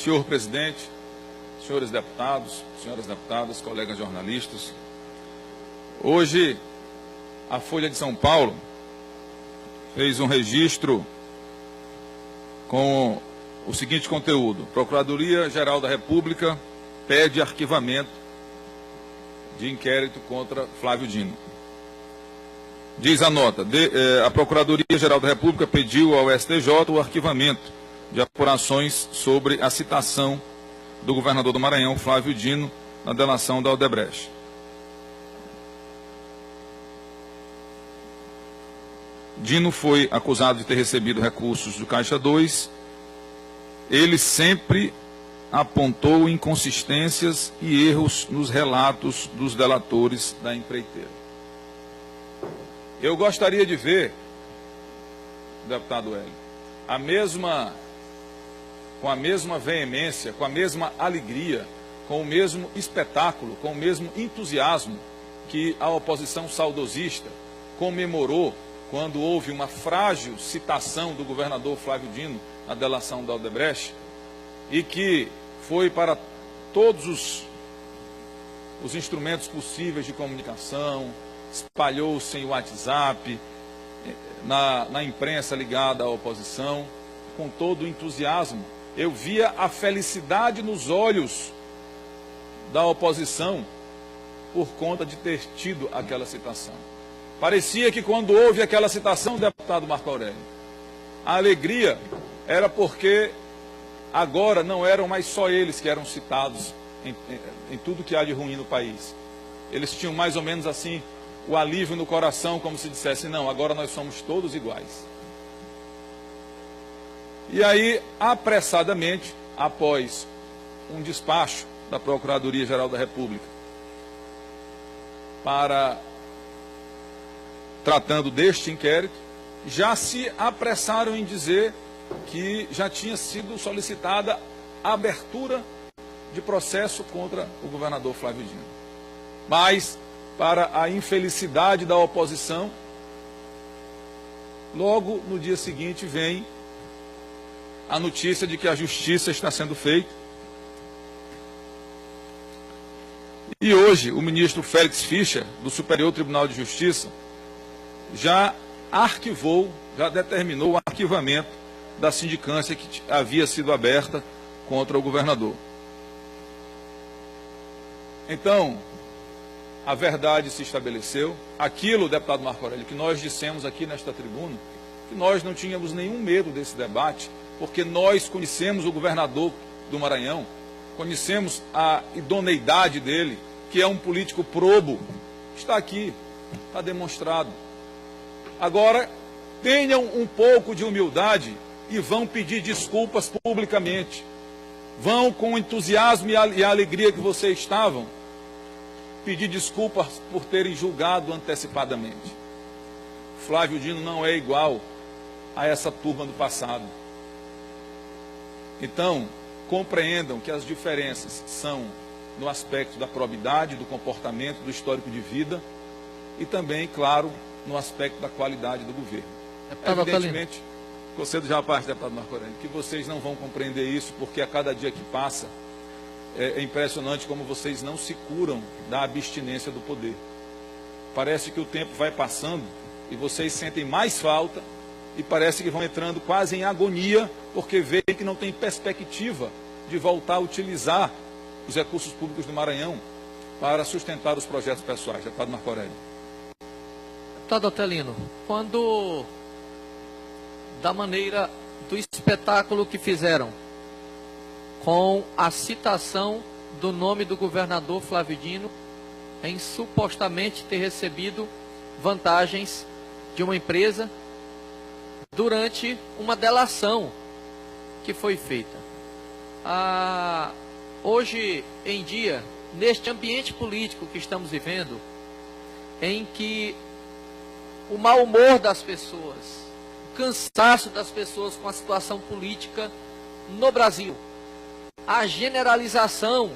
Senhor presidente, senhores deputados, senhoras deputadas, colegas jornalistas, hoje a Folha de São Paulo fez um registro com o seguinte conteúdo: Procuradoria-Geral da República pede arquivamento de inquérito contra Flávio Dino. Diz a nota, a Procuradoria-Geral da República pediu ao STJ o arquivamento de apurações sobre a citação do governador do Maranhão, Flávio Dino, na delação da Odebrecht. Dino foi acusado de ter recebido recursos do Caixa 2. Ele sempre apontou inconsistências e erros nos relatos dos delatores da empreiteira. Eu gostaria de ver, deputado Hélio, com a mesma veemência, com a mesma alegria, com o mesmo espetáculo, com o mesmo entusiasmo que a oposição saudosista comemorou quando houve uma frágil citação do governador Flávio Dino na delação da Odebrecht, e que foi para todos os instrumentos possíveis de comunicação, espalhou-se em WhatsApp, na imprensa ligada à oposição, com todo o entusiasmo. Eu via a felicidade nos olhos da oposição por conta de ter tido aquela citação. Parecia que quando houve aquela citação, deputado Marco Aurélio, a alegria era porque agora não eram mais só eles que eram citados em tudo que há de ruim no país. Eles tinham mais ou menos assim o alívio no coração, como se dissesse: não, agora nós somos todos iguais. E aí, apressadamente, após um despacho da Procuradoria-Geral da República tratando deste inquérito, já se apressaram em dizer que já tinha sido solicitada a abertura de processo contra o governador Flávio Dino. Mas, para a infelicidade da oposição, logo no dia seguinte vem a notícia de que a justiça está sendo feita. E hoje o ministro Félix Fischer, do Superior Tribunal de Justiça, já arquivou, já determinou o arquivamento da sindicância que havia sido aberta contra o governador. Então, a verdade se estabeleceu. Aquilo, deputado Marco Aurélio, que nós dissemos aqui nesta tribuna, que nós não tínhamos nenhum medo desse debate, porque nós conhecemos o governador do Maranhão, conhecemos a idoneidade dele, que é um político probo, está aqui, está demonstrado. Agora, tenham um pouco de humildade e vão pedir desculpas publicamente. Vão, com o entusiasmo e a alegria que vocês estavam, pedir desculpas por terem julgado antecipadamente. Flávio Dino não é igual a essa turma do passado. Então, compreendam que as diferenças são no aspecto da probidade, do comportamento, do histórico de vida e também, claro, no aspecto da qualidade do governo. Evidentemente, concedo já a parte, deputado Marco Aurélio, que vocês não vão compreender isso, porque a cada dia que passa, é impressionante como vocês não se curam da abstinência do poder. Parece que o tempo vai passando e vocês sentem mais falta e parece que vão entrando quase em agonia, porque veem que não tem perspectiva de voltar a utilizar os recursos públicos do Maranhão para sustentar os projetos pessoais. Deputado Marco Aurélio. Deputado Otelino, quando, da maneira do espetáculo que fizeram, com a citação do nome do governador Flávio Dino, em supostamente ter recebido vantagens de uma empresa durante uma delação que foi feita. Hoje em dia, neste ambiente político que estamos vivendo, em que o mau humor das pessoas, o cansaço das pessoas com a situação política no Brasil, a generalização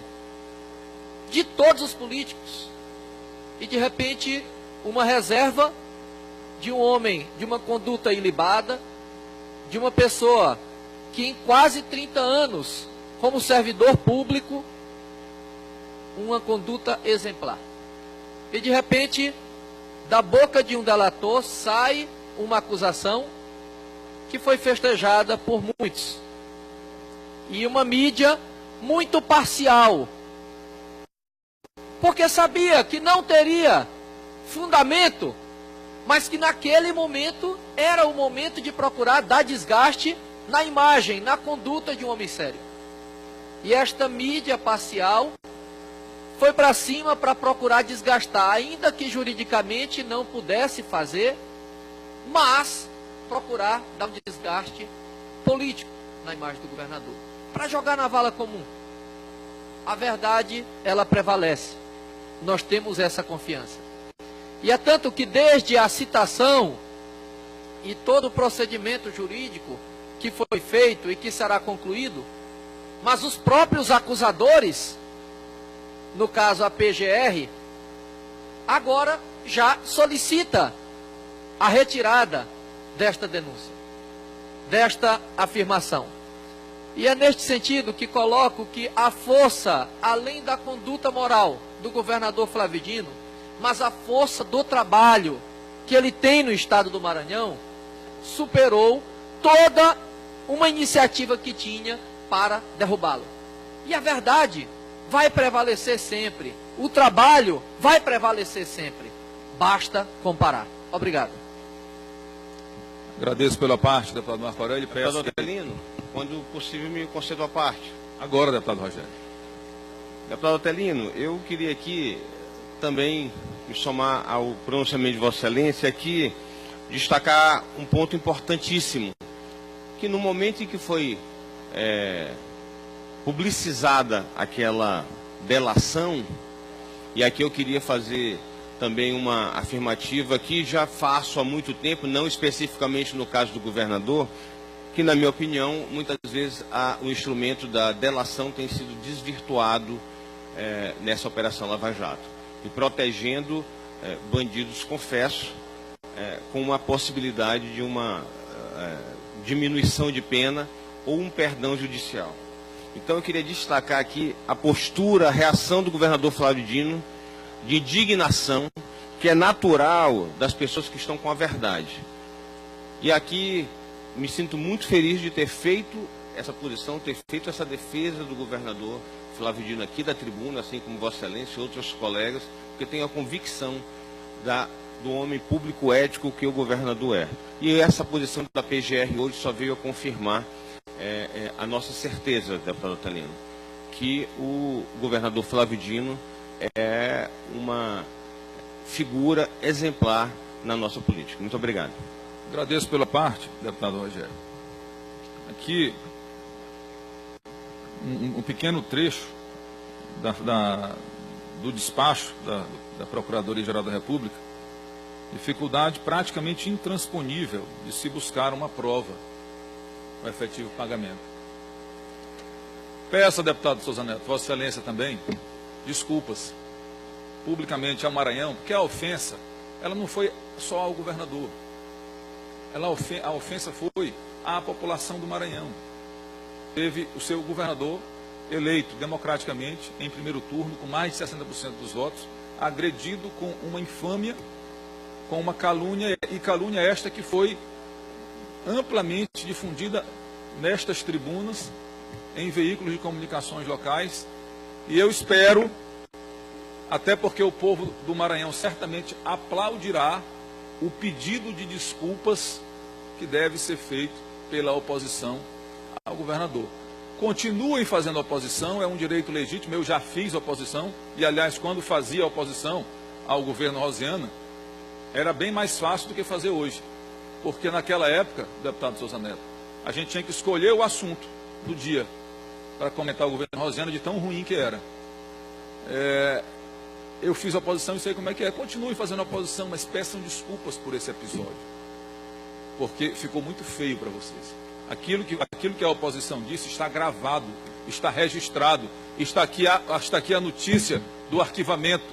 de todos os políticos e, de repente, uma reserva de um homem, de uma conduta ilibada, de uma pessoa que em quase 30 anos como servidor público, uma conduta exemplar. E de repente, da boca de um delator sai uma acusação que foi festejada por muitos. E uma mídia muito parcial, porque sabia que não teria fundamento, mas que naquele momento era o momento de procurar dar desgaste na imagem, na conduta de um homem sério. E esta mídia parcial foi para cima para procurar desgastar, ainda que juridicamente não pudesse fazer, mas procurar dar um desgaste político na imagem do governador, para jogar na vala comum. A verdade, ela prevalece. Nós temos essa confiança. E é tanto que desde a citação e todo o procedimento jurídico que foi feito e que será concluído, mas os próprios acusadores, no caso a PGR, agora já solicita a retirada desta denúncia, desta afirmação. E é neste sentido que coloco que a força, além da conduta moral do governador Flávio Dino, mas a força do trabalho que ele tem no estado do Maranhão, superou toda uma iniciativa que tinha para derrubá-lo. E a verdade vai prevalecer sempre. O trabalho vai prevalecer sempre. Basta comparar. Obrigado. Agradeço pela parte, deputado Marco Aurélio. Deputado Otelino, quando possível me conceda a parte. Agora, deputado Rogério. Deputado Otelino, eu queria aqui também me somar ao pronunciamento de Vossa Excelência, aqui destacar um ponto importantíssimo, que no momento em que foi publicizada aquela delação, e aqui eu queria fazer também uma afirmativa que já faço há muito tempo, não especificamente no caso do governador, que na minha opinião, muitas vezes o instrumento da delação tem sido desvirtuado nessa Operação Lava Jato, e protegendo bandidos, confesso, com uma possibilidade de uma diminuição de pena ou um perdão judicial. Então eu queria destacar aqui a postura, a reação do governador Flávio Dino, de indignação, que é natural das pessoas que estão com a verdade. E aqui me sinto muito feliz de ter feito essa posição, ter feito essa defesa do governador Flávio Dino aqui da tribuna, assim como Vossa Excelência e outros colegas, porque tenho a convicção do homem público ético que o governador é. E essa posição da PGR hoje só veio a confirmar a nossa certeza, deputado Otelino, que o governador Flávio Dino é uma figura exemplar na nossa política. Muito obrigado. Agradeço pela parte, deputado Rogério. Aqui, um pequeno trecho do despacho da Procuradoria-Geral da República, dificuldade praticamente intransponível de se buscar uma prova o efetivo pagamento. Peço, deputado Souza Neto, Vossa Excelência também, desculpas publicamente ao Maranhão, porque a ofensa, ela não foi só ao governador. A ofensa foi à população do Maranhão. Teve o seu governador eleito democraticamente, em primeiro turno, com mais de 60% dos votos, agredido com uma infâmia, com uma calúnia, e calúnia esta que foi amplamente difundida nestas tribunas, em veículos de comunicações locais, e eu espero, até porque o povo do Maranhão certamente aplaudirá o pedido de desculpas que deve ser feito pela oposição ao governador. Continuem fazendo oposição, é um direito legítimo, eu já fiz oposição, e aliás, quando fazia oposição ao governo Rosiana, era bem mais fácil do que fazer hoje. Porque naquela época, deputado Souza Neto, a gente tinha que escolher o assunto do dia para comentar o governo Rosiana, de tão ruim que era. Eu fiz oposição e sei como é que é. Continuem fazendo oposição, mas peçam desculpas por esse episódio. Porque ficou muito feio para vocês. Aquilo que a oposição disse está gravado, está registrado, está aqui a notícia do arquivamento.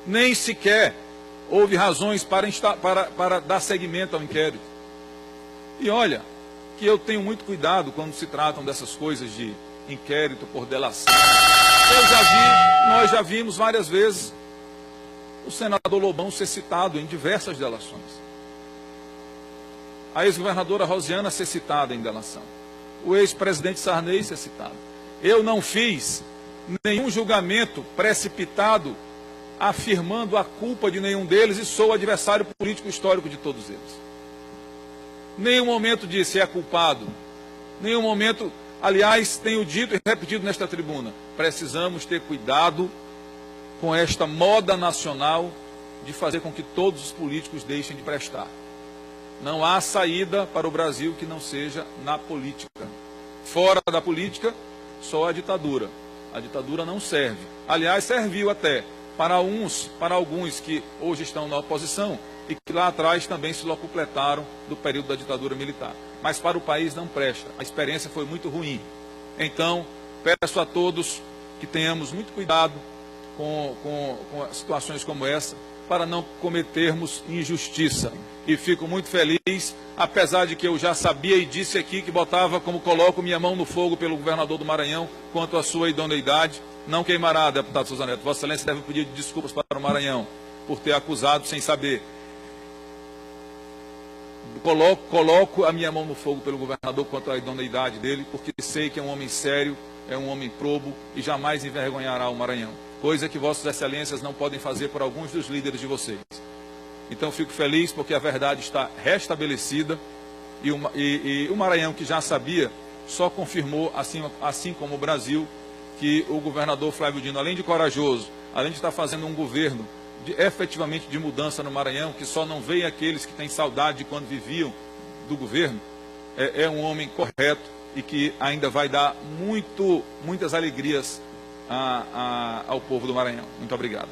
Nem sequer houve razões para dar seguimento ao inquérito. E olha, que eu tenho muito cuidado quando se tratam dessas coisas de inquérito por delação. Nós já vimos várias vezes o senador Lobão ser citado em diversas delações. A ex-governadora Rosiana ser citada em delação. O ex-presidente Sarney ser citado. Eu não fiz nenhum julgamento precipitado afirmando a culpa de nenhum deles e sou adversário político histórico de todos eles. Nenhum momento disse é culpado. Nenhum momento, aliás, tenho dito e repetido nesta tribuna, precisamos ter cuidado com esta moda nacional de fazer com que todos os políticos deixem de prestar. Não há saída para o Brasil que não seja na política. Fora da política, só a ditadura. A ditadura não serve. Aliás, serviu até para alguns que hoje estão na oposição e que lá atrás também se locupletaram do período da ditadura militar. Mas para o país não presta. A experiência foi muito ruim. Então, peço a todos que tenhamos muito cuidado com situações como essa, para não cometermos injustiça. E fico muito feliz, apesar de que eu já sabia e disse aqui que coloco minha mão no fogo pelo governador do Maranhão quanto à sua idoneidade. Não queimará, deputado Souza Neto. Vossa Excelência deve pedir desculpas para o Maranhão por ter acusado sem saber. Coloco a minha mão no fogo pelo governador quanto à idoneidade dele, porque sei que é um homem sério, é um homem probo e jamais envergonhará o Maranhão. Coisa que Vossas Excelências não podem fazer por alguns dos líderes de vocês. Então fico feliz porque a verdade está restabelecida e o Maranhão, que já sabia, só confirmou, assim como o Brasil, que o governador Flávio Dino, além de corajoso, além de estar fazendo um governo efetivamente de mudança no Maranhão, que só não veem aqueles que têm saudade de quando viviam do governo, é um homem correto e que ainda vai dar muitas alegrias ao povo do Maranhão. Muito obrigado.